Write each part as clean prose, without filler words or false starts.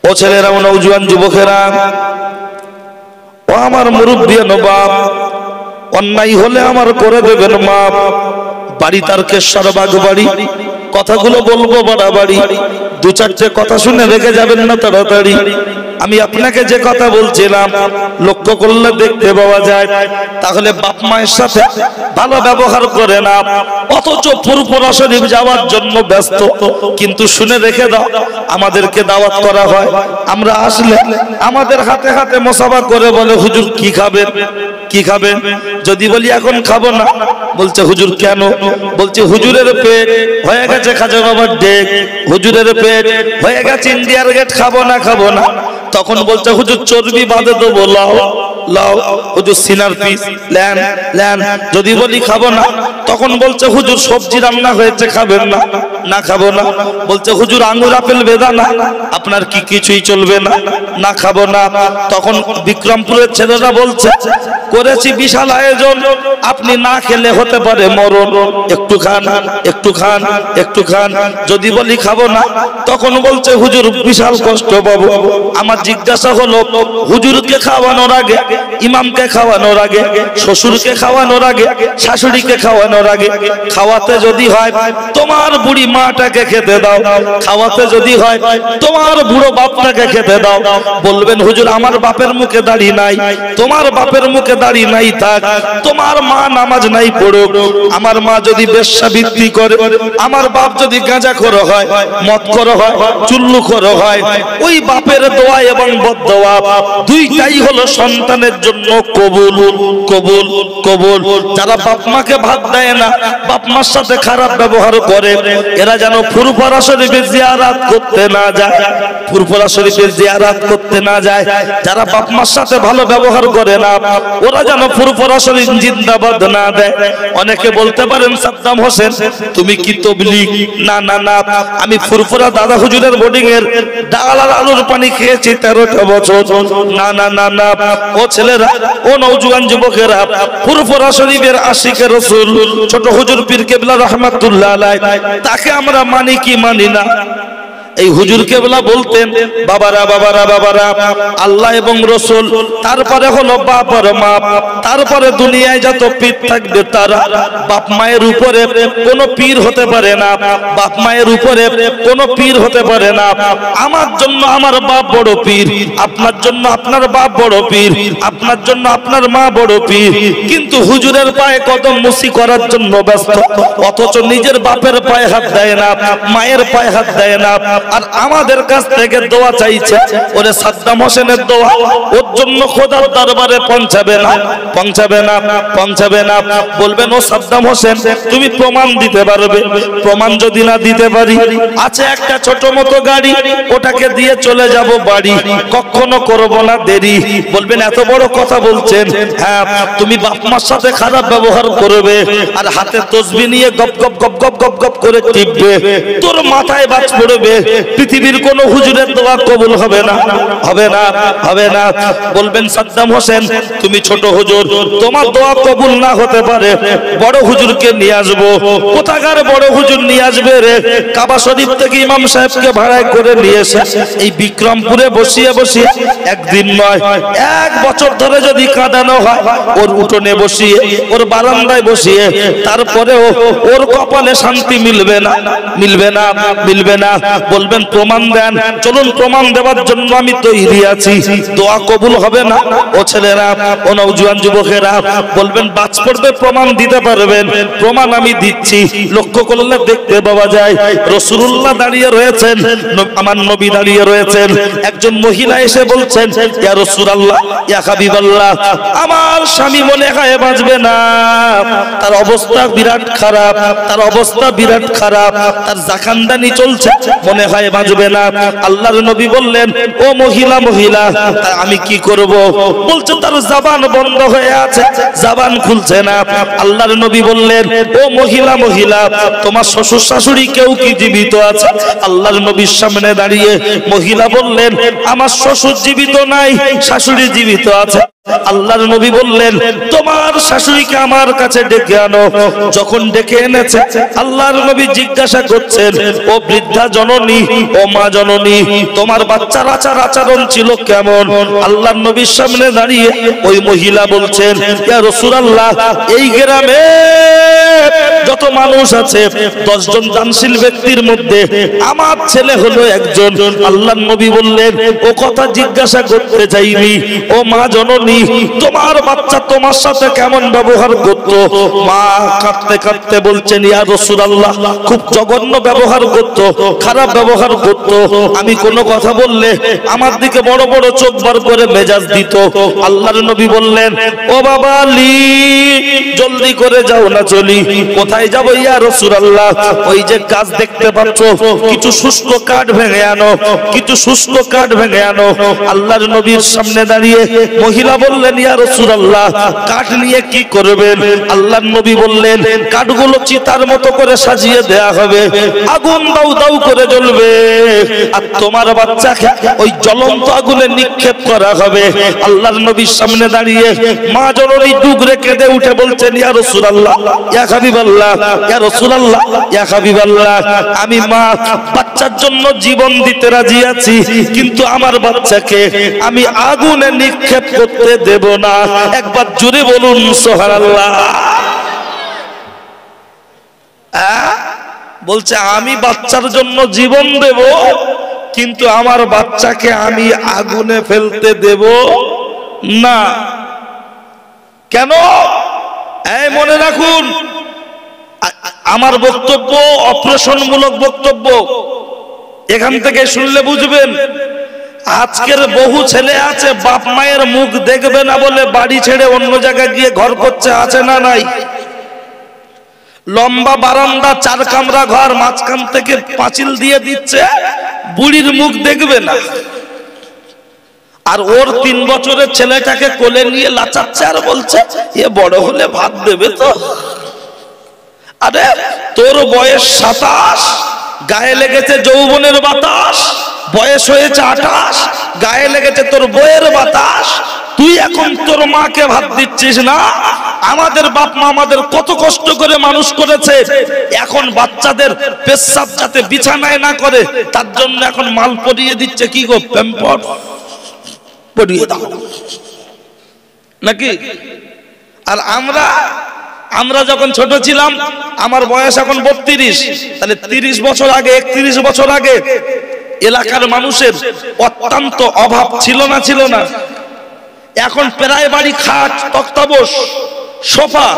ও ছেলেরা, ও নওজোয়ান যুবকেরা, ও আমার মুরব্বী নবাব, অন্যায় হলে আমার করে দেবেন মাপ। বাড়ি তারকেশ্বর বাগবাড়ি, কথাগুলো বলবো বাড়াবাড়ি, দু চারটে কথা শুনে রেখে যাবেন না তাড়াতাড়ি। আমি আপনাকে যে কথা বলছিলাম লক্ষ্য করলে দেখতে পাওয়া যায়, তাহলে বাপ মায়ের সাথে ভালো ব্যবহার করে না, অথচ ফুরফুরা শরীফ যাওয়ার জন্য ব্যস্ত। কিন্তু শুনে রেখে দাও, আমাদেরকে দাওয়াত করা হয়, আমরা আসলে আমাদের হাতে হাতে মোসাফা করে বলে, হুজুর কি খাবেন, কি খাবেন? যদি বলি এখন খাবো না, বলছে হুজুর কেন? বলছে হুজুরের পেট হয়ে গেছে খাজা বাবার ডেক, হুজুরের পেট হয়ে গেছে ইন্ডিয়ার গেট, খাবো না খাবো না। তখন বলছে হুজুর চর্বি বাঁধে দেবো, লাও লাও। হুজুর সিনার পিস লেন লেন। যদি বলি খাবো না, তখন বলছে হুজুর সবজি রান্না হয়েছে, খাবেন না? না খাবো না। বলছে হুজুর আঙ্গুর আপেল বেদানা, আপনার কি কিছুই চলবে না? না খাবো না। তখন বিক্রমপুরের ছেলেরা বলছে করেছি বিশাল আয়োজন, আপনি না খেলে হতে পারে মরণ, একটু খান একটু খান একটু খান। যদি বলি খাবো না, তখন বলছে হুজুর বিশাল কষ্ট পাবো। আমার জিজ্ঞাসা হলো, হুজুরকে খাওয়ানোর আগে, ইমামকে খাওয়ানোর আগে, শ্বশুরকে খাওয়ানোর আগে, শাশুড়িকে খাওয়ানোর আগে, খাওয়াতে যদি হয় তোমার বুড়ি মাটাকে খেতে দাও, খাওয়াতে যদি হয় তোমার বুড়ো বাপটাকে খেতে দাও। বলবেন হুজুর আমার বাপের মুখে দাড়ি নাই, তোমার বাপের মুখে দাড়ি নাই থাক, তোমার মা নামাজ নাই পড়ুক, আমার মা যদি বেশ্যাবৃত্তি করে, আমার বাপ যদি গাঁজাখোর হয়, মদখোর হয়, চুল্লুখোর হয়, ওই বাপের দোয়া এবং বদদোয়া দুইটাই হলো সন্তানের জন্য কবুল কবুল কবুল। যারা বাপ মাকে ভাত দেয় না, বাপ মার সাথে খারাপ ব্যবহার করে, এরা যেন ফুরফুরা শরীফে জিয়ারত করতে না যায়, ফুরফুরা শরীফে জিয়ারত করতে না যায়। যারা বাপ মার সাথে ভালো ব্যবহার করে না, ওরা যেন ফুরফুরা শরীফ জিন্দাবাদ না দেয়। অনেকে বলতে পারেন সাদ্দাম হোসেন তুমি কি তবলিগ? না না না, আমি ফুরফুরা দাদা হুজুরের বোর্ডিং এর ডাল আর আলুর পানি খেয়েছি 13টা বছর। না না না না, ও ছেলেরা, ও নওজোয়ান যুবকেরা, ফুরফুরা শরীফের আশিকে রাসূল ছোট হুজুর পীর কেবলা রাহমাতুল্লাহ আলাইহি, তাকে আমরা মানি কি মানি না? এই হুজুর কেবলা বলতেন বাবারা বাবারা বাবারা, আল্লাহ এবং রসুল, তারপরে হলো বাপ আর মা, তারপরে দুনিয়ায় যত পীর থাকবে তারা। বাপ মায়ের উপরে কোনো পীর হতে পারে না, বাপ মায়ের উপরে কোনো পীর হতে পারে না। আমার জন্য আমার বাপ বড় পীর, আপনার জন্য আপনার বাপ বড় পীর, আপনার জন্য আপনার মা বড় পীর। কিন্তু হুজুরের পায়ে কদম মুসি করার জন্য ব্যস্ত, অথচ নিজের বাপের পায়ে হাত দেয় না, মায়ের পায়ে হাত দেয় না। আর আমাদের কাছ থেকে দোয়া চাইছে, ওরে সাদ্দাম হোসেনের দোয়া ওর জন্য খোদার দরবারে পৌঁছাবে না, পৌঁছাবে না, পৌঁছাবে না। বলবেন ও সাদ্দাম হোসেন তুমি প্রমাণ দিতে পারবে? প্রমাণ যদি না দিতে পারি, আছে একটা ছোট মতো গাড়ি, ওটাকে দিয়ে চলে যাব বাড়ি, কখনো করব না দেরি। বলবেন এত বড় কথা বলছেন? হ্যাঁ, তুমি বাপ মার সাথে খারাপ ব্যবহার করবে আর হাতে তসবিহ নিয়ে গপ গপ গপ গপ গপ গপ করে টিপবে, তোর মাথায় বাজ পড়বে, পৃথিবীর কোন হুজুরের দোয়া কবুল হবে না, হবে না, হবে না। বলবেন সাদ্দাম হোসেন তুমি ছোট হুজুর, তোমার দোয়া কবুল না হতে পারে, বড় হুজুরকে নিয়ে আসবো। কোথাকার বড় হুজুর নিয়ে আসবে রে? কাবা শরীফ থেকে ইমাম সাহেবকে ভাড়ায় করে নিয়ে এসে এই বিক্রমপুরে বসিয়ে বসিয়ে একদিন নয় 1 বছর ধরে যদি কাঁদানো হয়, ওর উঠোনে বসিয়ে, ওর বারান্দায় বসিয়ে, তারপরেও ওর কপালে শান্তি মিলবে না, মিলবে না, মিলবে না। বলবেন প্রমাণ দেন, চলুন প্রমাণ দেওয়ার জন্য আমি তৈরি আছি। দোয়া কবুল হবে না? ও ছেলেরা, ও নওজোয়ান যুবকেরা, বলবেন বাজ পড়বে, প্রমাণ দিতে পারবেন? প্রমাণ আমি দিচ্ছি। লক্ষ্য করলে দেখতে পাওয়া যায় রাসূলুল্লাহ দাঁড়িয়ে রয়েছেন, আমার নবী দাঁড়িয়ে রয়েছেন। একজন মহিলা এসে বলছেন ইয়া রাসূলুল্লাহ, ইয়া হাবিবাল্লাহ, আমার স্বামী মনে হয় বাঁচবে না, তার অবস্থা বিরাট খারাপ, তার অবস্থা বিরাট খারাপ, তার জাকান্দানি চলছে, মনে হয় বাঁচবে না। আল্লাহর নবী বললেন ও মহিলা, মহিলা আমি কি করব? বলছেন তার জবান বন্ধ হয়ে আছে, জবান খুলছে না। আল্লাহর নবী বললেন ও মহিলা, মহিলা তোমার শ্বশুর শাশুড়ি কেউ কি জীবিত আছে? আল্লাহর নবীর সামনে দাঁড়িয়ে মহিলা বললেন আমার শ্বশুর জীবিত নাই, শাশুড়ি জীবিত আছে। আল্লাহর নবী বললেন তোমার শাশুড়িকে আমার কাছে ডেকে আনো। যখন ডেকে এনেছে আল্লাহর নবী জিজ্ঞাসা করছেন, ও বৃদ্ধা জননী, ও মা জননী, তোমার বাচ্চার আচার আচরণ ছিল কেমন? আল্লাহর নবীর সামনে দাঁড়িয়ে ওই মহিলা বলছেন, ইয়া রাসূলুল্লাহ, এই গ্রামে যত মানুষ আছে 10 জন দানশীল ব্যক্তির মধ্যে আমার ছেলে হলো একজন। আল্লাহর নবী বললেন, ও কথা জিজ্ঞাসা করতে চাইনি, ও মা জননী, তোমার বাচ্চা তোমার সাথে কেমন ব্যবহার করত? মা কাঁদতে কাঁদতে বলছেন, ইয়া রাসূলুল্লাহ, খুব জঘন্য ব্যবহার করত, খারাপ ব্যবহার করত। আমি কোনো কথা বললে আমার দিকে বড় বড় চোখ বার করে মেজাজ দিত। আল্লাহর নবী বললেন, ও বাবা আলী, জলদি করে যাও না চলি। কোথায় যাব ইয়া রাসূলুল্লাহ? ওই যে গাছ দেখতে পাচ্ছ, কিছু শুষ্ক কাঠ ভেঙে আনো, কিছু শুষ্ক কাঠ ভেঙে আনো। আল্লাহর নবীর সামনে দাঁড়িয়ে মহিলা বললেন, ইয়া রাসূলুল্লাহ, কাঠ নিয়ে কি করবেন? আল্লাহর নবী বললেন, কাঠগুলো চিতার মতো করে সাজিয়ে দেয়া হবে, আগুন দাউ দাউ করে জ্বলবে, আর তোমার বাচ্চাকে ওই জ্বলন্ত আগুনে নিক্ষেপ করা হবে। আল্লাহর নবীর সামনে দাঁড়িয়ে মা জননী ডুগরে কেঁদে উঠে বলছেন, ইয়া রাসূলুল্লাহ, ইয়া হাবিবাল্লাহ, ইয়া রাসূলুল্লাহ, ইয়া হাবিবাল্লাহ, আমি মা বাচ্চার জন্য জীবন দিতে রাজি আছি, কিন্তু আমার বাচ্চাকে আমি আগুনে নিক্ষেপ করতে দেব না। একবার জোরে বলুন সুবহানাল্লাহ। বলছে আমি বাচ্চার জন্য জীবন দেব, কিন্তু আমার বাচ্চাকে আমি আগুনে ফেলতে দেব না। কেন? এই মনে রাখুন, আমার বক্তব্য অপারেশনমূলক বক্তব্য, এখান থেকে শুনলে বুঝবেন। আজকের বহু ছেলে আছে বাপ মায়ের মুখ দেখবে না বলে বাড়ি ছেড়ে অন্য জায়গায় গিয়ে ঘর করছে, আছে না নাই? লম্বা বারান্দা, 4 কামরা ঘর, মাঝখান থেকে পাঁচিল দিয়ে দিচ্ছে, বুড়ির মুখ দেখবে না। আর ওর 3 বছরের ছেলেটাকে কোলে নিয়ে লাচাচ্ছে আর বলছে, এ বড় হলে ভাত দেবে তো। আরে তোর বয়স 27, গায়ে লেগেছে যৌবনের বাতাস, বয়স হয়েছে 28, গায়ে লেগেছে তোর বইয়ের বাতাস, তুই এখন তোর মাকে ভাত দিচ্ছিস না? আমাদের বাপ মা আমাদের কত কষ্ট করে মানুষ করেছে, এখন বাচ্চাদের পেশাব যাতে বিছানায় না করে তার জন্য এখন মাল পরিয়ে দিচ্ছে। কি গো, প্যাম্পার পরিয়ে দাও নাকি? আর আমরা যখন ছোট ছিলাম, আমার বয়স এখন 32, তাহলে 30 বছর আগে, 31 বছর আগে এলাকার মানুষের অত্যন্ত অভাব ছিল না? ছিল না? এখন প্রায় বাড়ি খাট, তক্তাবোস, সোফা,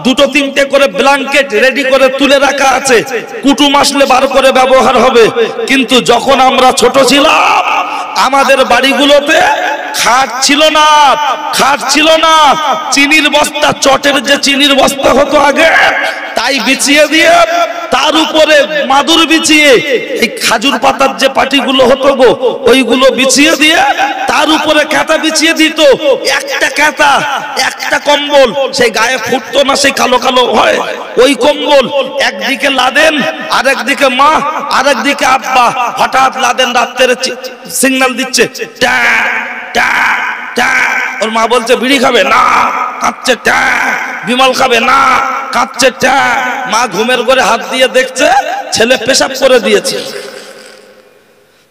2-3টে করে ব্ল্যাঙ্কেট রেডি করে তুলে রাখা আছে, কুটুম আসলে বার করে ব্যবহার হবে। কিন্তু যখন আমরা ছোট ছিলাম, আমাদের বাড়িগুলোতে খাট ছিল না, খাট ছিল না, চিনির বস্তা, চটের যে চিনির বস্তা হতো আগে, তাই বিছিয়ে দিয়ে তার উপরে মাদুর বিছিয়ে, এই খাজুর পাতার যে পাটিগুলো হতো গো, ওইগুলো বিছিয়ে দিয়ে তার উপরে কাঁথা বিছিয়ে দিত। একটা কাঁথা, একটা কম্বল, সেই গায়ে ফুটতো না, সেই কালো কালো হয় ওই কম্বল। একদিকে লাদেন, আর একদিকে মা, আর একদিকে আব্বা। হঠাৎ লাদেন রাত্রে সিগন্যাল দিচ্ছে, টা টা টা, ওর মা বলছে বিড়ি খাবে না, কাঁদছে, টা, বিমল খাবে না, কাঁদছে, টা। মা ঘুমের ঘরে হাত দিয়ে দেখছে ছেলে পেশাব করে দিয়েছে,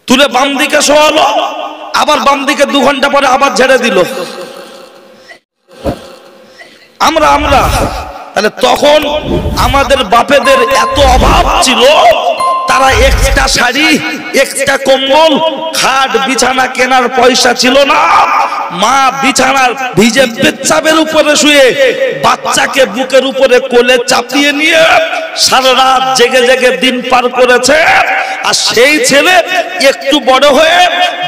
তুলে বাম দিকে শোয়ালো, আবার বাম দিকে 2 ঘন্টা পরে আবার ঝেড়ে দিল। আমরা তাহলে তখন আমাদের বাপেদের এত অভাব ছিল, তারা এক্সট্রা শাড়ি, এক্সট্রা কম্বল, খাট, বিছানা কেনার পয়সা ছিল না। মা বিছানার ভিজে পেচ্ছাবের উপরে শুয়ে বাচ্চাকে বুকের উপরে কোলে চাপিয়ে নিয়ে সারা রাত জেগে জেগে দিন পার করেছে। আর সেই ছেলে একটু বড় হয়ে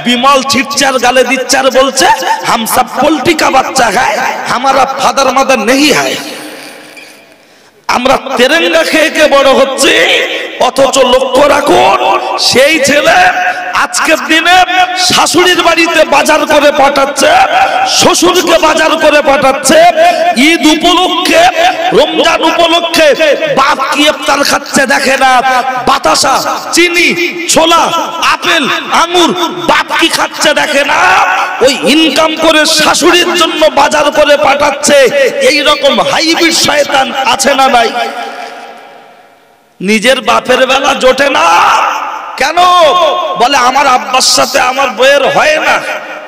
বিমল ছিটচার গালে দিচ্ছে আর বলছে, হাম সব পোল্ট্রি কা বাচ্চা খায়, হামারা ফাদার মাদার নেই হয়। আমরা তেরেঙ্গা খেয়ে বড় হচ্ছে, অথচ লক্ষ্য রাখুন সেই ছেলে আজকের দিনে শাশুড়ির বাড়িতে বাজার করে পাঠাচ্ছে, শ্বশুরকে বাজার করে পাঠাচ্ছে, ঈদ উপলক্ষে রমজান উপলক্ষে বাপ কি ইফতার খাচ্ছে দেখে না, বাতাসা, চিনি, ছোলা, আপেল, আঙ্গুর বাপ কি খাচ্ছে দেখে না, ওই ইনকাম করে শাশুড়ির জন্য বাজার করে পাঠাচ্ছে। এই রকম হাইব্রিড শয়তান আছে না নাই? নিজের বাপের বেলা জোটে না কেন? বলে আমার আব্বার সাথে আমার বইয়ের হয় না,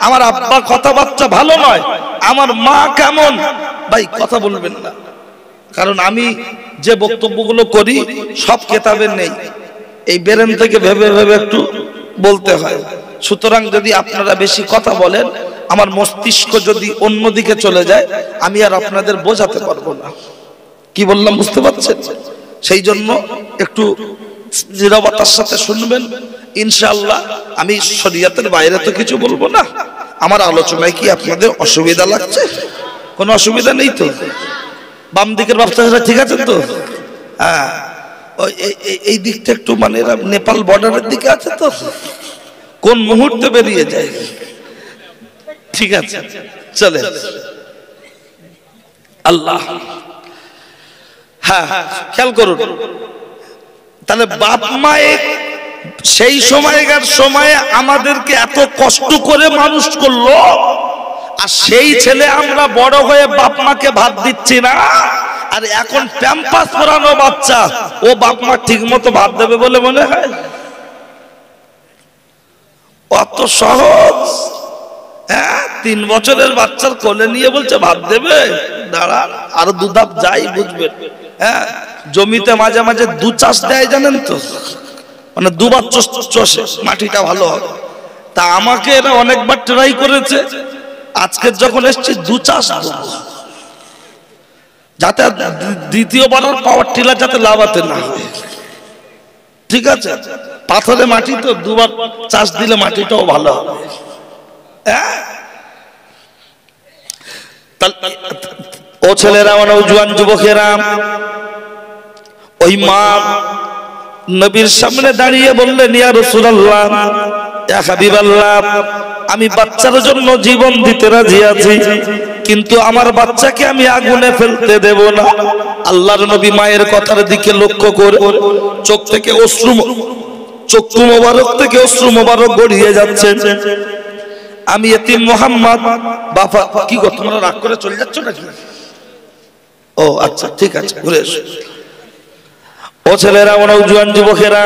আমার আব্বা কথাবার্তা ভালো নয়, আমার মা কেমন। ভাই কথা বলবেন না, কারণ আমি যে বক্তব্যগুলো করি সব কেতাবের নেই, এই বেরেন থেকে ভেবে ভেবে একটু বলতে হয়। সুতরাং যদি আপনারা বেশি কথা বলেন, আমার মস্তিষ্ক যদি অন্যদিকে চলে যায়, আমি আর আপনাদের বোঝাতে পারবো না। কি বললাম বুঝতে পারছেন? সেই জন্য একটু নীরবতার সাথে শুনবেন ইনশাআল্লাহ। আমি শরীয়তের বাইরে তো কিছু বলবো না। আমার আলোচনায় কি আপনাদের অসুবিধা লাগছে? কোনো অসুবিধা নেই তো? বাম দিকের বাচ্চারা ঠিক আছে তো? হ্যাঁ, এই দিকটা একটু মানে এরা নেপাল বর্ডারের দিকে আছে তো, কোন মুহূর্তে বেরিয়ে যায়। ঠিক আছে, চলে আল্লাহ। হ্যাঁ, খেয়াল করুন তাহলে বাপ মায়ে সেই সময়কার সময়ে আমাদেরকে এত কষ্ট করে মানুষ করলো, আর সেই ছেলে আমরা বড় হয়ে বাপ মাকে ভাত দিচ্ছি না। আর এখন প্যাম্পাস পরানো বাচ্চা, ও বাপ মা ঠিক মতো ভাত দেবে বলে মনে হয়? অত সহজ? হ্যাঁ, 3 বছরের বাচ্চার কোলে নিয়ে বলছে ভাত দেবে, দাঁড়ান আর দুধাপ যাই বুঝবেন। হ্যাঁ, জমিতে মাঝে মাঝে দু চাষ দেয় জানেন তো, মানে দুবার চষে মাটিটা ভালো হবে। তা আমাকে এরা অনেকবার ট্রাই করেছে, আজকে যখন এসছি দু চাষ দেবো, যাতে দ্বিতীয়বার পাওয়ার টিলার যাতে লাভাতে না হয়। ঠিক আছে, পাথরে মাটি তো দুবার চাষ দিলে মাটিটাও ভালো হবে। হ্যাঁ, ও ছেলেরা, নওজোয়ান যুবকেরা, ওই মা নবীর সামনে দাঁড়িয়ে বললেন, ইয়া রাসূলুল্লাহ, ইয়া হাবিবাল্লাহ, আমি বাচ্চার জন্য জীবন দিতে রাজি আছি, কিন্তু আমার বাচ্চাকে আমি আগুনে ফেলতে দেব না। আল্লাহর নবী মায়ের কথার দিকে লক্ষ্য করে চক্ষু মোবারক থেকে অশ্রু মোবারক গড়িয়ে যাচ্ছে। আমি এতিম মুহাম্মদ, বাবা কি গো তোমরা রাগ করে চলে যাচ্ছ নাকি? ও আচ্ছা, ঠিক আছে, ঘুরে এসো। ও ছেলেরা, ও নওজোয়ান যুবকেরা,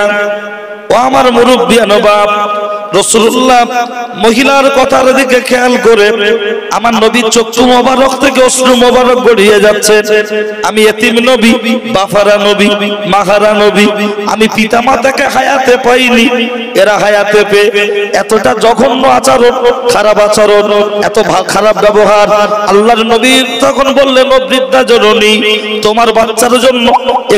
ও আমার মুরব্বিয়ান বাপ, রাসূলুল্লাহ মহিলার কথার দিকে খেয়াল করে আমার নবী চক্ষু মোবারক থেকে অশ্রু মোবারক গড়িয়ে যাচ্ছে। আমি এতিম নবী, বাফারা নবী, মাহারা নবী, আমি পিতা মাতাকে হায়াতে পাইনি, এরা হায়াতে পেয়ে এতটা জঘন্য আচরণ, খারাপ আচরণ, এত খারাপ ব্যবহার। আল্লাহর নবী তখন বললেন, ও বৃদ্ধা জননী, তোমার বাচ্চার জন্য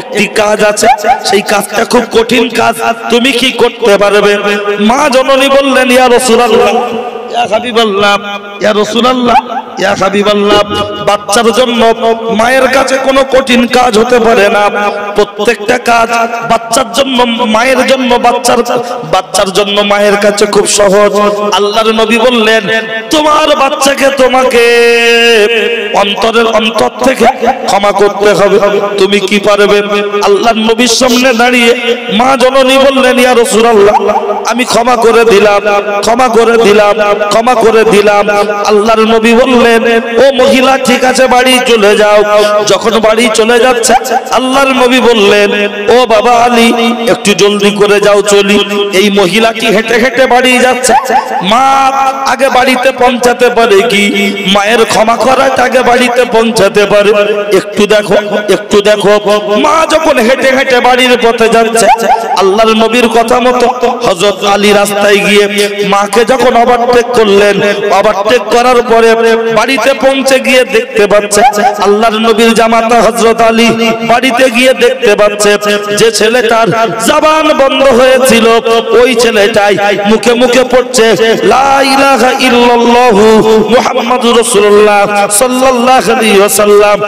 একটি কাজ আছে, সেই কাজটা খুব কঠিন কাজ, তুমি কি করতে পারবে? মা জননী বললেন, ইয়া রাসূলুল্লাহ, ইয়া হাবিবাল্লাহ, ইয়া রাসূলুল্লাহ, ইয়া হাবিবাল্লাহ, বাচ্চার জন্য মায়ের কাছে কোনো কঠিন কাজ হতে পারে না। প্রত্যেকটা কাজ বাচ্চার জন্য, মায়ের জন্য, বাচ্চার জন্য মায়ের কাছে খুব সহজ। আল্লাহর নবী বললেন, তোমার বাচ্চাকে তোমাকে অন্তরের অন্তর থেকে ক্ষমা করতে হবে, তুমি কি পারবে? আল্লাহর নবীর সামনে দাঁড়িয়ে মা জননী বললেন, ইয়া রাসূলুল্লাহ, আমি ক্ষমা করে দিলাম, ক্ষমা করে দিলাম, ক্ষমা করে দিলাম। আল্লাহর নবী বললেন, ও মহিলা, ঠিক আছে, বাড়ি চলে যাও। যখন বাড়ি চলে যাচ্ছে, আল্লাহর নবী বললেন, ও বাবা আলী, একটু জলদি করে যাও, চলি। এই মহিলাটি হেঁটে হেঁটে বাড়ি যাচ্ছে। মা আগে বাড়িতে পৌঁছাতে পারে কি? মায়ের ক্ষমা করাটা আগে বাড়িতে পৌঁছাতে পারে? একটু দেখো, একটু দেখো। মা যখন হেঁটে হেঁটে বাড়ির পথে যাচ্ছে, আল্লাহর নবীর কথা মতো হযরত আলী রাস্তায় গিয়ে মাকে যখন ওভারটেক করলেন, ওভারটেক করার পরে বাড়িতে পৌঁছে গিয়ে দেখতে পাচ্ছে আল্লাহর নবীর জামাতা হযরত আলী বাড়িতে গিয়ে দেখতে পাচ্ছে যে ছেলেটার জবান বন্ধ হয়েছিল, ওই ছেলেটাই মুখে মুখে পড়ছে লা ইলাহা ইল্লাল্লাহু মুহাম্মাদুর রাসূলুল্লাহ সাল্লাল্লাহু আলাইহি ওয়াসাল্লাম।